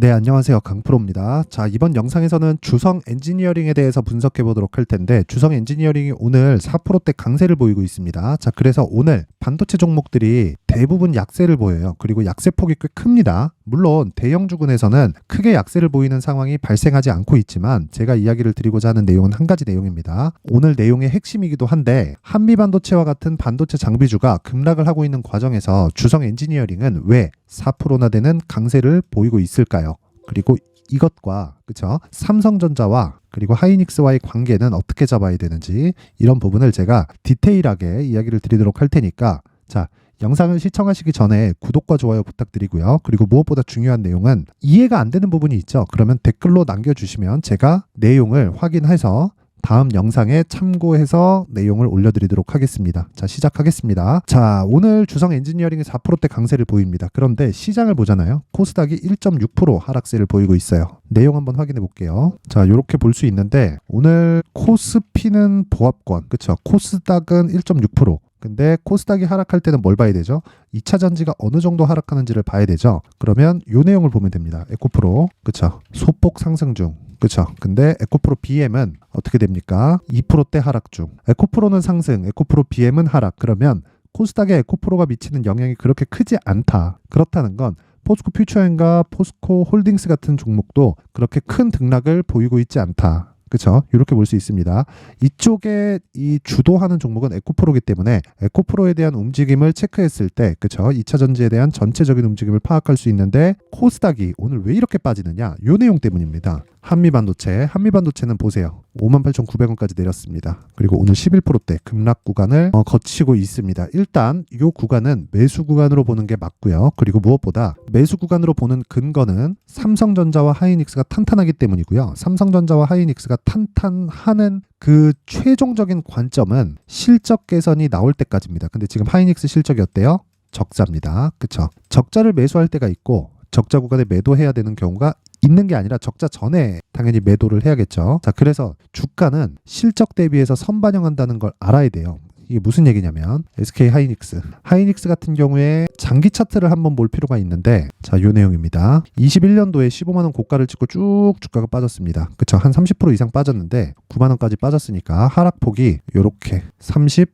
네, 안녕하세요. 강프로입니다. 자, 이번 영상에서는 주성 엔지니어링에 대해서 분석해 보도록 할 텐데, 주성 엔지니어링이 오늘 4%대 강세를 보이고 있습니다. 자, 그래서 오늘 반도체 종목들이 대부분 약세를 보여요. 그리고 약세폭이 꽤 큽니다. 물론 대형 주군에서는 크게 약세를 보이는 상황이 발생하지 않고 있지만, 제가 이야기를 드리고자 하는 내용은 한 가지 내용입니다. 오늘 내용의 핵심이기도 한데, 한미반도체와 같은 반도체 장비주가 급락을 하고 있는 과정에서 주성 엔지니어링은 왜 4%나 되는 강세를 보이고 있을까요? 그리고 이것과 그쵸? 삼성전자와 그리고 하이닉스와의 관계는 어떻게 잡아야 되는지, 이런 부분을 제가 디테일하게 이야기를 드리도록 할 테니까, 자, 영상을 시청하시기 전에 구독과 좋아요 부탁드리고요. 그리고 무엇보다 중요한 내용은 이해가 안 되는 부분이 있죠. 그러면 댓글로 남겨주시면 제가 내용을 확인해서 다음 영상에 참고해서 내용을 올려드리도록 하겠습니다. 자, 시작하겠습니다. 자, 오늘 주성 엔지니어링이 4%대 강세를 보입니다. 그런데 시장을 보잖아요. 코스닥이 1.6% 하락세를 보이고 있어요. 내용 한번 확인해 볼게요. 자, 이렇게 볼 수 있는데, 오늘 코스피는 보합권, 그쵸? 코스닥은 1.6%. 근데 코스닥이 하락할 때는 뭘 봐야 되죠? 2차 전지가 어느 정도 하락하는지를 봐야 되죠. 그러면 이 내용을 보면 됩니다. 에코프로, 그쵸? 소폭 상승 중. 그렇죠. 근데 에코프로 BM은 어떻게 됩니까? 2%대 하락 중. 에코프로는 상승, 에코프로 BM은 하락. 그러면 코스닥에 에코프로가 미치는 영향이 그렇게 크지 않다. 그렇다는 건 포스코 퓨처엔과 포스코 홀딩스 같은 종목도 그렇게 큰 등락을 보이고 있지 않다. 그렇죠? 이렇게 볼 수 있습니다. 이쪽에 이 주도하는 종목은 에코프로이기 때문에 에코프로에 대한 움직임을 체크했을 때, 그렇죠? 2차 전지에 대한 전체적인 움직임을 파악할 수 있는데, 코스닥이 오늘 왜 이렇게 빠지느냐? 이 내용 때문입니다. 한미반도체는 보세요. 58,900원까지 내렸습니다. 그리고 오늘 11%대 급락 구간을 거치고 있습니다. 일단 이 구간은 매수 구간으로 보는 게 맞고요. 그리고 무엇보다 매수 구간으로 보는 근거는 삼성전자와 하이닉스가 탄탄하기 때문이고요. 삼성전자와 하이닉스가 탄탄하는 그 최종적인 관점은 실적 개선이 나올 때까지입니다. 근데 지금 하이닉스 실적이 어때요? 적자입니다. 그쵸? 적자를 매수할 때가 있고, 적자 구간에 매도해야 되는 경우가 있는 게 아니라 적자 전에 당연히 매도를 해야겠죠. 자, 그래서 주가는 실적 대비해서 선반영한다는 걸 알아야 돼요. 이게 무슨 얘기냐면, SK 하이닉스 같은 경우에 장기 차트를 한번 볼 필요가 있는데, 자, 요 내용입니다. 21년도에 15만원 고가를 찍고 쭉 주가가 빠졌습니다. 그쵸? 한 30% 이상 빠졌는데 9만원까지 빠졌으니까 하락폭이 요렇게 37%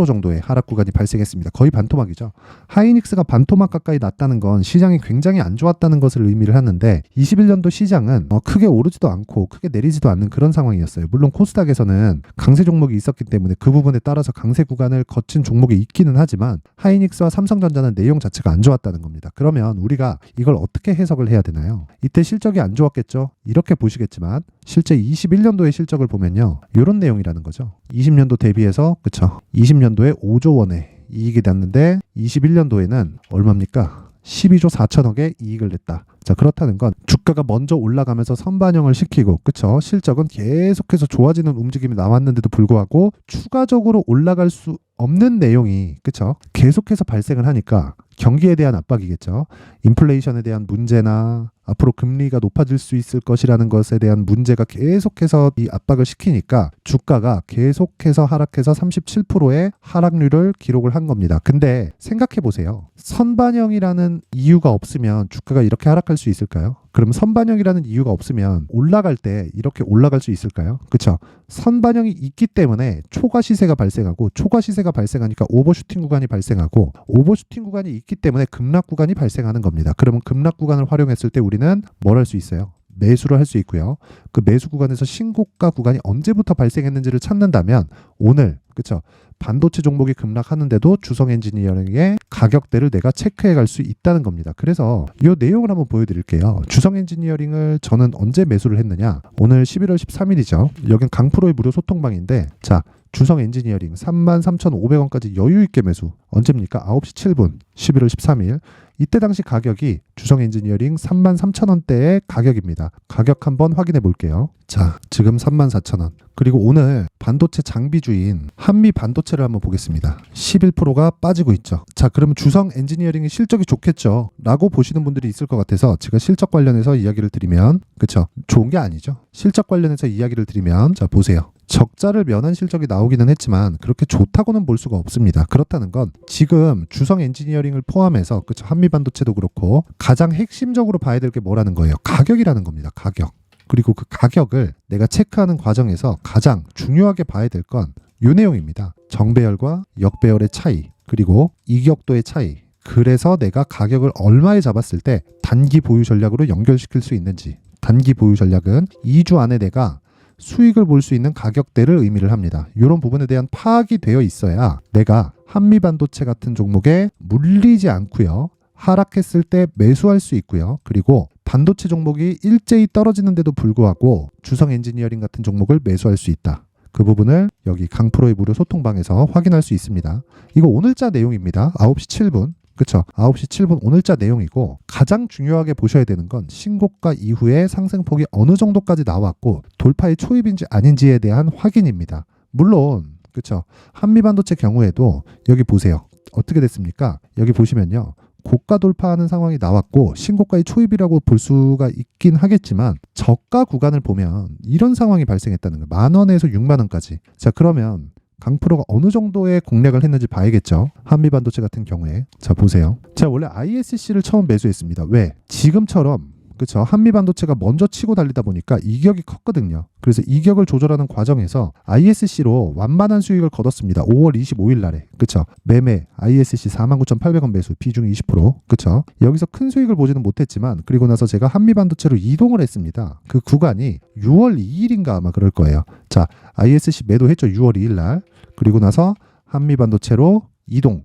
정도의 하락 구간이 발생했습니다. 거의 반토막이죠. 하이닉스가 반토막 가까이 났다는 건 시장이 굉장히 안 좋았다는 것을 의미를 하는데, 21년도 시장은 크게 오르지도 않고 크게 내리지도 않는 그런 상황이었어요. 물론 코스닥에서는 강세 종목이 있었기 때문에 그 부분에 따라서 강세 구간을 거친 종목이 있기는 하지만, 하이닉스와 삼성전자는 내용 자체가 안 좋았다는 겁니다. 그러면 우리가 이걸 어떻게 해석을 해야 되나요? 이때 실적이 안 좋았겠죠? 이렇게 보시겠지만 실제 21년도의 실적을 보면요, 이런 내용이라는 거죠. 20년도 대비해서, 그쵸? 20년도에 5조 원의 이익이 났는데 21년도에는 얼마입니까? 12조 4천억의 이익을 냈다. 자, 그렇다는 건 주가가 먼저 올라가면서 선반영을 시키고, 그쵸? 실적은 계속해서 좋아지는 움직임이 나왔는데도 불구하고 추가적으로 올라갈 수 없는 내용이, 그쵸? 계속해서 발생을 하니까 경기에 대한 압박이겠죠. 인플레이션에 대한 문제나 앞으로 금리가 높아질 수 있을 것이라는 것에 대한 문제가 계속해서 이 압박을 시키니까 주가가 계속해서 하락해서 37%의 하락률을 기록을 한 겁니다. 근데 생각해 보세요. 선반영이라는 이유가 없으면 주가가 이렇게 하락할 수 있을까요? 그럼 선반영이라는 이유가 없으면 올라갈 때 이렇게 올라갈 수 있을까요? 그렇죠? 선반영이 있기 때문에 초과 시세가 발생하고, 초과 시세가 발생하니까 오버슈팅 구간이 발생하고, 오버슈팅 구간이 있기 때문에 급락 구간이 발생하는 겁니다. 그러면 급락 구간을 활용했을 때 우리는 뭘 할 수 있어요? 매수를 할 수 있고요. 그 매수 구간에서 신고가 구간이 언제부터 발생했는지를 찾는다면, 오늘, 그쵸? 반도체 종목이 급락하는데도 주성 엔지니어링의 가격대를 내가 체크해 갈 수 있다는 겁니다. 그래서 이 내용을 한번 보여드릴게요. 주성 엔지니어링을 저는 언제 매수를 했느냐? 오늘 11월 13일이죠. 여긴 강프로의 무료 소통방인데, 자, 주성 엔지니어링 33,500원까지 여유 있게 매수. 언제입니까? 9시 7분 11월 13일. 이때 당시 가격이 주성 엔지니어링 33,000원대의 가격입니다. 가격 한번 확인해 볼게요. 자, 지금 34,000원. 그리고 오늘 반도체 장비주인 한미 반도체를 한번 보겠습니다. 11%가 빠지고 있죠. 자, 그럼 주성 엔지니어링의 실적이 좋겠죠? 라고 보시는 분들이 있을 것 같아서 제가 실적 관련해서 이야기를 드리면, 그쵸? 좋은 게 아니죠. 실적 관련해서 이야기를 드리면, 자, 보세요. 적자를 면한 실적이 나오기는 했지만 그렇게 좋다고는 볼 수가 없습니다. 그렇다는 건 지금 주성 엔지니어링을 포함해서 그쵸, 한미반도체도 그렇고 가장 핵심적으로 봐야 될 게 뭐라는 거예요? 가격이라는 겁니다. 가격. 그리고 그 가격을 내가 체크하는 과정에서 가장 중요하게 봐야 될 건 이 내용입니다. 정배열과 역배열의 차이, 그리고 이격도의 차이. 그래서 내가 가격을 얼마에 잡았을 때 단기 보유 전략으로 연결시킬 수 있는지. 단기 보유 전략은 2주 안에 내가 수익을 볼 수 있는 가격대를 의미를 합니다. 이런 부분에 대한 파악이 되어 있어야 내가 한미반도체 같은 종목에 물리지 않고요. 하락했을 때 매수할 수 있고요. 그리고 반도체 종목이 일제히 떨어지는데도 불구하고 주성 엔지니어링 같은 종목을 매수할 수 있다. 그 부분을 여기 강프로의 무료 소통방에서 확인할 수 있습니다. 이거 오늘자 내용입니다. 9시 7분. 그쵸? 9시 7분 오늘자 내용이고 가장 중요하게 보셔야 되는 건 신고가 이후에 상승폭이 어느 정도까지 나왔고 돌파의 초입인지 아닌지에 대한 확인입니다. 물론 그쵸? 한미반도체 경우에도 여기 보세요. 어떻게 됐습니까? 여기 보시면요. 고가 돌파하는 상황이 나왔고 신고가의 초입이라고 볼 수가 있긴 하겠지만 저가 구간을 보면 이런 상황이 발생했다는 거예요. 10,000원에서 60,000원까지. 자, 그러면 강프로가 어느 정도의 공략을 했는지 봐야겠죠. 한미반도체 같은 경우에. 자, 보세요. 제가 원래 ISC를 처음 매수했습니다. 왜? 지금처럼 그렇죠. 한미반도체가 먼저 치고 달리다 보니까 이격이 컸거든요. 그래서 이격을 조절하는 과정에서 ISC로 완만한 수익을 거뒀습니다. 5월 25일 날에. 그렇죠. 매매 ISC 49,800원 매수 비중 20%. 그렇죠. 여기서 큰 수익을 보지는 못했지만 그리고 나서 제가 한미반도체로 이동을 했습니다. 그 구간이 6월 2일인가 아마 그럴 거예요. 자, ISC 매도했죠. 6월 2일 날. 그리고 나서 한미반도체로 이동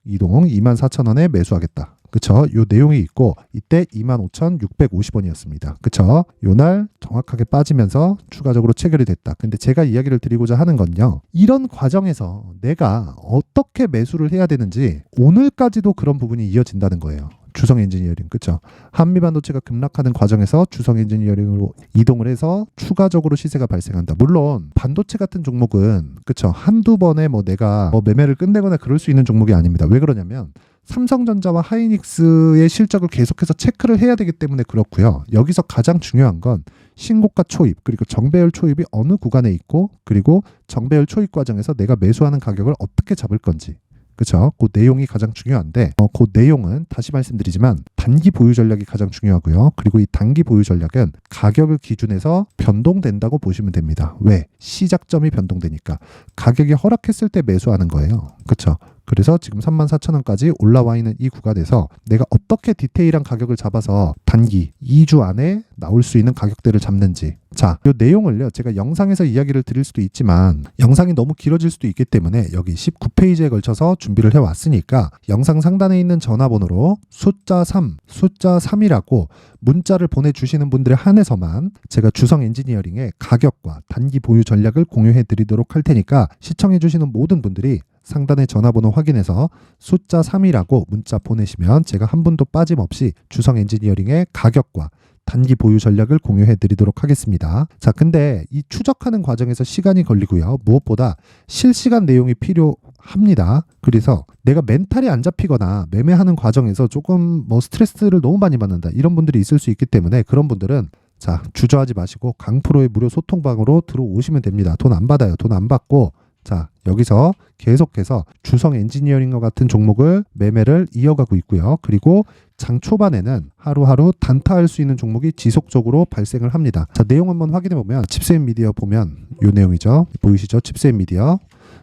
24,000원에 매수하겠다. 그쵸? 요 내용이 있고 이때 25,650원이었습니다. 그쵸? 요 날 정확하게 빠지면서 추가적으로 체결이 됐다. 근데 제가 이야기를 드리고자 하는 건요. 이런 과정에서 내가 어떻게 매수를 해야 되는지 오늘까지도 그런 부분이 이어진다는 거예요. 주성 엔지니어링, 그쵸? 한미반도체가 급락하는 과정에서 주성 엔지니어링으로 이동을 해서 추가적으로 시세가 발생한다. 물론 반도체 같은 종목은 그쵸? 한두 번에 내가 매매를 끝내거나 그럴 수 있는 종목이 아닙니다. 왜 그러냐면 삼성전자와 하이닉스의 실적을 계속해서 체크를 해야 되기 때문에 그렇고요. 여기서 가장 중요한 건 신고가 초입 그리고 정배열 초입이 어느 구간에 있고 그리고 정배열 초입 과정에서 내가 매수하는 가격을 어떻게 잡을 건지. 그렇죠? 그 내용이 가장 중요한데 그 내용은 다시 말씀드리지만 단기 보유 전략이 가장 중요하고요. 그리고 이 단기 보유 전략은 가격을 기준해서 변동된다고 보시면 됩니다. 왜? 시작점이 변동되니까. 가격이 허락했을 때 매수하는 거예요. 그렇죠? 그래서 지금 34,000원까지 올라와 있는 이 구간에서 내가 어떻게 디테일한 가격을 잡아서 단기 2주 안에 나올 수 있는 가격대를 잡는지. 자, 이 내용을요. 제가 영상에서 이야기를 드릴 수도 있지만 영상이 너무 길어질 수도 있기 때문에 여기 19페이지에 걸쳐서 준비를 해왔으니까 영상 상단에 있는 전화번호로 숫자 3이라고 문자를 보내주시는 분들에 한해서만 제가 주성 엔지니어링의 가격과 단기 보유 전략을 공유해 드리도록 할 테니까 시청해 주시는 모든 분들이 상단의 전화번호 확인해서 숫자 3이라고 문자 보내시면 제가 한 분도 빠짐없이 주성 엔지니어링의 가격과 단기 보유 전략을 공유해 드리도록 하겠습니다. 자, 근데 이 추적하는 과정에서 시간이 걸리고요. 무엇보다 실시간 내용이 필요합니다. 그래서 내가 멘탈이 안 잡히거나 매매하는 과정에서 조금 스트레스를 너무 많이 받는다. 이런 분들이 있을 수 있기 때문에 그런 분들은 자, 주저하지 마시고 강프로의 무료 소통방으로 들어오시면 됩니다. 돈 안 받아요. 돈 안 받고 자, 여기서 계속해서 주성 엔지니어링과 같은 종목을 매매를 이어가고 있고요. 그리고 장 초반에는 하루하루 단타할 수 있는 종목이 지속적으로 발생을 합니다. 자, 내용 한번 확인해 보면 칩셋 미디어 보면 이 내용이죠. 보이시죠? 칩셋 미디어.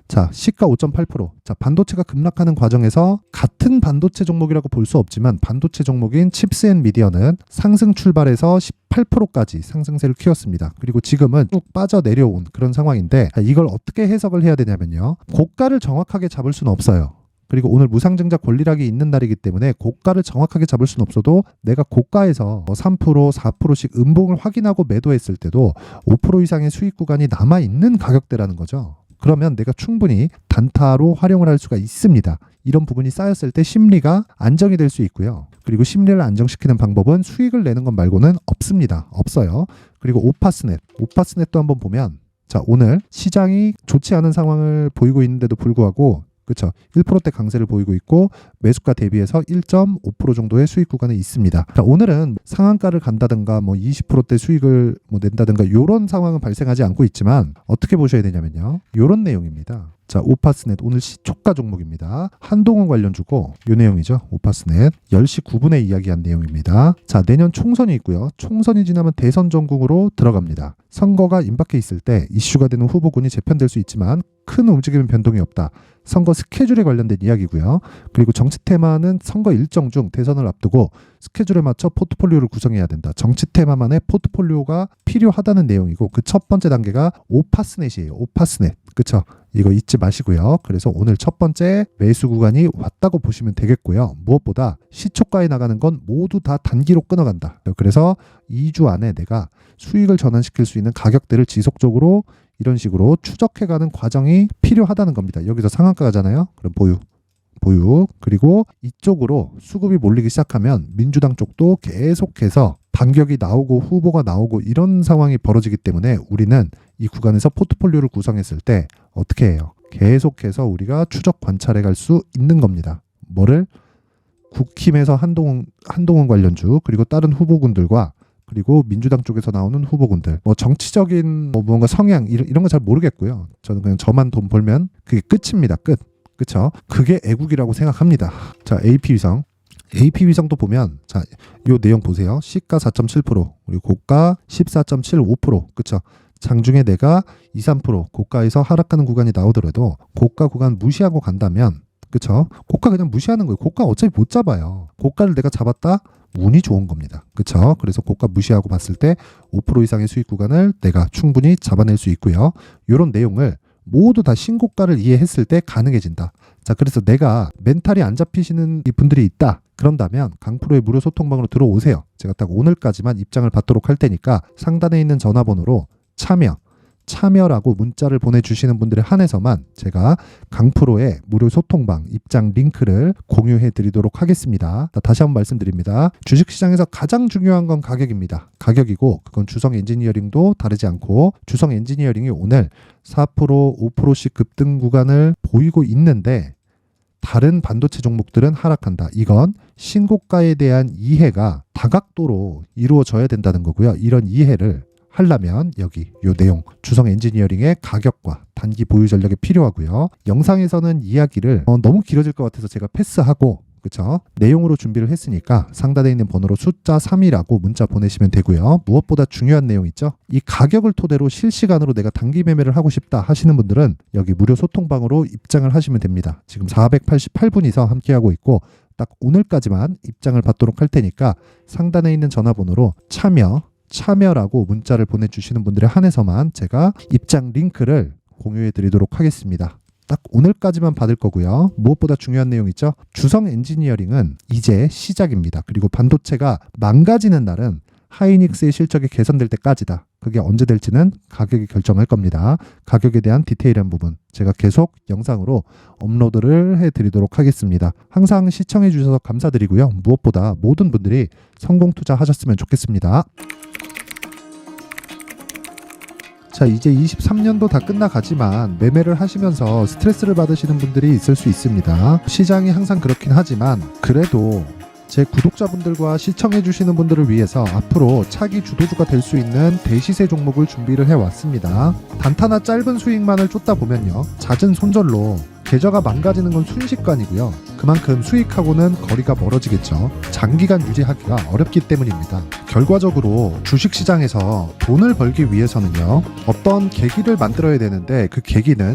자, 시가 5.8%. 자, 반도체가 급락하는 과정에서 같은 반도체 종목이라고 볼 수 없지만 반도체 종목인 칩셋 미디어는 상승 출발해서 18%까지 상승세를 키웠습니다. 그리고 지금은 쭉 빠져 내려온 그런 상황인데 이걸 어떻게 해석을 해야 되냐면요. 고가를 정확하게 잡을 수는 없어요. 그리고 오늘 무상증자 권리락이 있는 날이기 때문에 고가를 정확하게 잡을 수는 없어도 내가 고가에서 3%, 4%씩 음봉을 확인하고 매도했을 때도 5% 이상의 수익 구간이 남아있는 가격대라는 거죠. 그러면 내가 충분히 단타로 활용을 할 수가 있습니다. 이런 부분이 쌓였을 때 심리가 안정이 될 수 있고요. 그리고 심리를 안정시키는 방법은 수익을 내는 것 말고는 없습니다. 없어요. 그리고 오파스넷도 한번 보면 자, 오늘 시장이 좋지 않은 상황을 보이고 있는데도 불구하고 그쵸? 1%대 강세를 보이고 있고 매수가 대비해서 1.5% 정도의 수익 구간에 있습니다. 자, 오늘은 상한가를 간다든가 뭐 20%대 수익을 뭐 낸다든가 이런 상황은 발생하지 않고 있지만 어떻게 보셔야 되냐면요. 이런 내용입니다. 자, 오파스넷 오늘 시초가 종목입니다. 한동훈 관련주고 이 내용이죠. 오파스넷 10시 9분에 이야기한 내용입니다. 자, 내년 총선이 있고요. 총선이 지나면 대선 전국으로 들어갑니다. 선거가 임박해 있을 때 이슈가 되는 후보군이 재편될 수 있지만 큰 움직임 변동이 없다. 선거 스케줄에 관련된 이야기고요. 그리고 정치 테마는 선거 일정 중 대선을 앞두고 스케줄에 맞춰 포트폴리오를 구성해야 된다. 정치 테마만의 포트폴리오가 필요하다는 내용이고 그 첫 번째 단계가 오파스넷이에요. 오파스넷. 그쵸? 이거 잊지 마시고요. 그래서 오늘 첫 번째 매수 구간이 왔다고 보시면 되겠고요. 무엇보다 시초가에 나가는 건 모두 다 단기로 끊어간다. 그래서 2주 안에 내가 수익을 전환시킬 수 있는 가격대를 지속적으로 이런 식으로 추적해가는 과정이 필요하다는 겁니다. 여기서 상한가잖아요. 그럼 보유. 그리고 이쪽으로 수급이 몰리기 시작하면 민주당 쪽도 계속해서 반격이 나오고 후보가 나오고 이런 상황이 벌어지기 때문에 우리는 이 구간에서 포트폴리오를 구성했을 때 어떻게 해요? 계속해서 우리가 추적 관찰해 갈 수 있는 겁니다. 뭐를? 국힘에서 한동훈 관련주 그리고 다른 후보군들과 그리고 민주당 쪽에서 나오는 후보군들 뭐 정치적인 뭐 뭔가 성향 이런 거 잘 모르겠고요. 저는 그냥 저만 돈 벌면 그게 끝입니다. 끝. 그쵸? 그게 애국이라고 생각합니다. 자, AP 위성도 보면 자, 요 내용 보세요. 시가 4.7% 그리고 고가 14.75% 그쵸? 장중에 내가 2, 3% 고가에서 하락하는 구간이 나오더라도 고가 구간 무시하고 간다면 그쵸? 고가 그냥 무시하는 거예요. 고가 어차피 못 잡아요. 고가를 내가 잡았다? 운이 좋은 겁니다. 그쵸? 그래서 고가 무시하고 봤을 때 5% 이상의 수익 구간을 내가 충분히 잡아낼 수 있고요. 이런 내용을 모두 다 신고가를 이해했을 때 가능해진다. 자, 그래서 내가 멘탈이 안 잡히시는 이 분들이 있다. 그런다면 강프로의 무료 소통방으로 들어오세요. 제가 딱 오늘까지만 입장을 받도록 할 테니까 상단에 있는 전화번호로 참여라고 문자를 보내주시는 분들에 한해서만 제가 강프로의 무료 소통방 입장 링크를 공유해 드리도록 하겠습니다. 다시 한번 말씀드립니다. 주식시장에서 가장 중요한 건 가격입니다. 가격이고 그건 주성 엔지니어링도 다르지 않고 주성 엔지니어링이 오늘 4%, 5%씩 급등 구간을 보이고 있는데 다른 반도체 종목들은 하락한다. 이건 신고가에 대한 이해가 다각도로 이루어져야 된다는 거고요. 이런 이해를 하려면 여기 요 내용 주성 엔지니어링의 가격과 단기 보유 전략이 필요하고요. 영상에서는 이야기를 너무 길어질 것 같아서 제가 패스하고 그쵸? 내용으로 준비를 했으니까 상단에 있는 번호로 숫자 3이라고 문자 보내시면 되고요. 무엇보다 중요한 내용 있죠? 이 가격을 토대로 실시간으로 내가 단기 매매를 하고 싶다 하시는 분들은 여기 무료 소통방으로 입장을 하시면 됩니다. 지금 488분이서 함께하고 있고 딱 오늘까지만 입장을 받도록 할 테니까 상단에 있는 전화번호로 참여라고 문자를 보내주시는 분들에 한해서만 제가 입장 링크를 공유해 드리도록 하겠습니다. 딱 오늘까지만 받을 거고요. 무엇보다 중요한 내용 있죠? 주성 엔지니어링은 이제 시작입니다. 그리고 반도체가 망가지는 날은 하이닉스의 실적이 개선될 때까지다. 그게 언제 될지는 가격이 결정할 겁니다. 가격에 대한 디테일한 부분 제가 계속 영상으로 업로드를 해드리도록 하겠습니다. 항상 시청해 주셔서 감사드리고요. 무엇보다 모든 분들이 성공 투자하셨으면 좋겠습니다. 자, 이제 23년도 다 끝나가지만 매매를 하시면서 스트레스를 받으시는 분들이 있을 수 있습니다. 시장이 항상 그렇긴 하지만 그래도 제 구독자분들과 시청해주시는 분들을 위해서 앞으로 차기 주도주가 될 수 있는 대시세 종목을 준비를 해왔습니다. 단타나 짧은 수익만을 쫓다 보면요, 잦은 손절로 계좌가 망가지는 건 순식간이고요. 그만큼 수익하고는 거리가 멀어지겠죠. 장기간 유지하기가 어렵기 때문입니다. 결과적으로 주식시장에서 돈을 벌기 위해서는요, 어떤 계기를 만들어야 되는데 그 계기는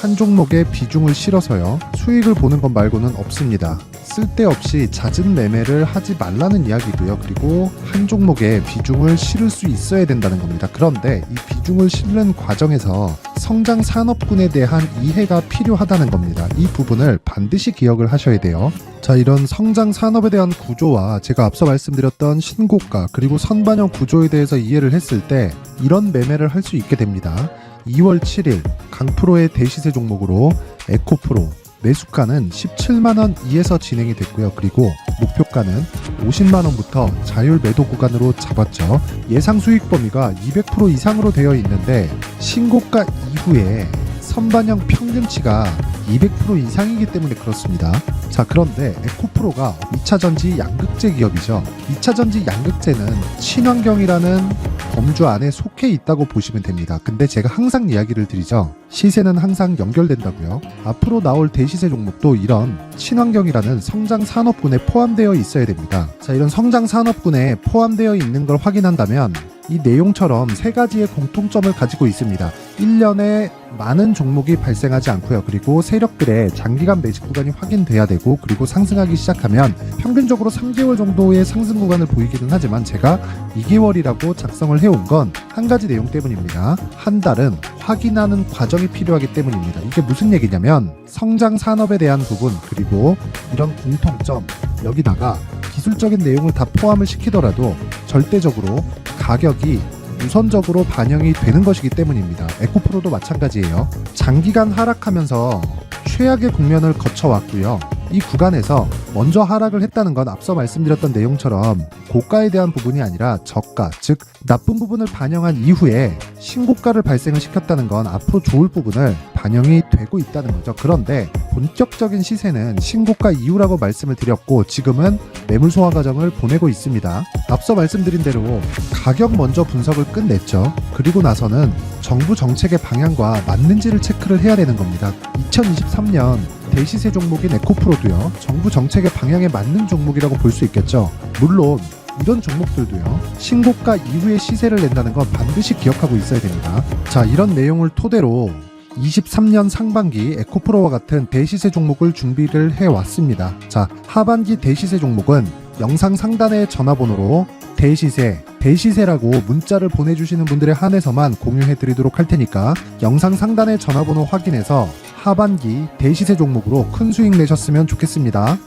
한 종목에 비중을 실어서요, 수익을 보는 것 말고는 없습니다. 쓸데없이 잦은 매매를 하지 말라는 이야기고요. 그리고 한 종목에 비중을 실을 수 있어야 된다는 겁니다. 그런데 이 비중을 실는 과정에서 성장 산업군에 대한 이해가 필요하다는 겁니다. 이 부분을 반드시 기억을 하셔야 돼요. 자, 이런 성장 산업에 대한 구조와 제가 앞서 말씀드렸던 신고가 그리고 선반영 구조에 대해서 이해를 했을 때 이런 매매를 할 수 있게 됩니다. 2월 7일 강프로의 대시세 종목으로 에코프로 매수가는 17만원 이에서 진행이 됐고요. 그리고 목표가는 50만원부터 자율 매도 구간으로 잡았죠. 예상 수익 범위가 200% 이상으로 되어 있는데 신고가 이후에 선반영 평균치가 200% 이상이기 때문에 그렇습니다. 자, 그런데 에코프로가 2차전지 양극재 기업이죠. 2차전지 양극재는 친환경이라는 범주 안에 속해 있다고 보시면 됩니다. 근데 제가 항상 이야기를 드리죠. 시세는 항상 연결된다고요. 앞으로 나올 대시세 종목도 이런 친환경이라는 성장 산업군에 포함되어 있어야 됩니다. 자, 이런 성장 산업군에 포함되어 있는 걸 확인한다면 이 내용처럼 세 가지의 공통점을 가지고 있습니다. 1년에 많은 종목이 발생하지 않고요. 그리고 세력들의 장기간 매집 구간이 확인돼야 되고, 그리고 상승하기 시작하면 평균적으로 3개월 정도의 상승 구간을 보이기는 하지만 제가 2개월이라고 작성을 해온 건 한 가지 내용 때문입니다. 한 달은 확인하는 과정이 필요하기 때문입니다. 이게 무슨 얘기냐면 성장 산업에 대한 부분, 그리고 이런 공통점, 여기다가 기술적인 내용을 다 포함을 시키더라도 절대적으로 가격이 우선적으로 반영이 되는 것이기 때문입니다. 에코프로도 마찬가지예요. 장기간 하락하면서 최악의 국면을 거쳐왔고요. 이 구간에서 먼저 하락을 했다는 건 앞서 말씀드렸던 내용처럼 고가에 대한 부분이 아니라 저가, 즉 나쁜 부분을 반영한 이후에 신고가를 발생을 시켰다는 건 앞으로 좋을 부분을 반영이 되고 있다는 거죠. 그런데 본격적인 시세는 신고가 이후라고 말씀을 드렸고, 지금은 매물 소화 과정을 보내고 있습니다. 앞서 말씀드린 대로 가격 먼저 분석을 끝냈죠. 그리고 나서는 정부 정책의 방향과 맞는지를 체크를 해야 되는 겁니다. 2023년 대시세 종목인 에코프로도요, 정부 정책의 방향에 맞는 종목이라고 볼 수 있겠죠. 물론 이런 종목들도요, 신고가 이후에 시세를 낸다는 건 반드시 기억하고 있어야 됩니다. 자, 이런 내용을 토대로 23년 상반기 에코프로와 같은 대시세 종목을 준비를 해왔습니다. 자, 하반기 대시세 종목은 영상 상단의 전화번호로 대시세라고 문자를 보내주시는 분들에 한해서만 공유해드리도록 할 테니까 영상 상단의 전화번호 확인해서 하반기 대시세 종목으로 큰 수익 내셨으면 좋겠습니다.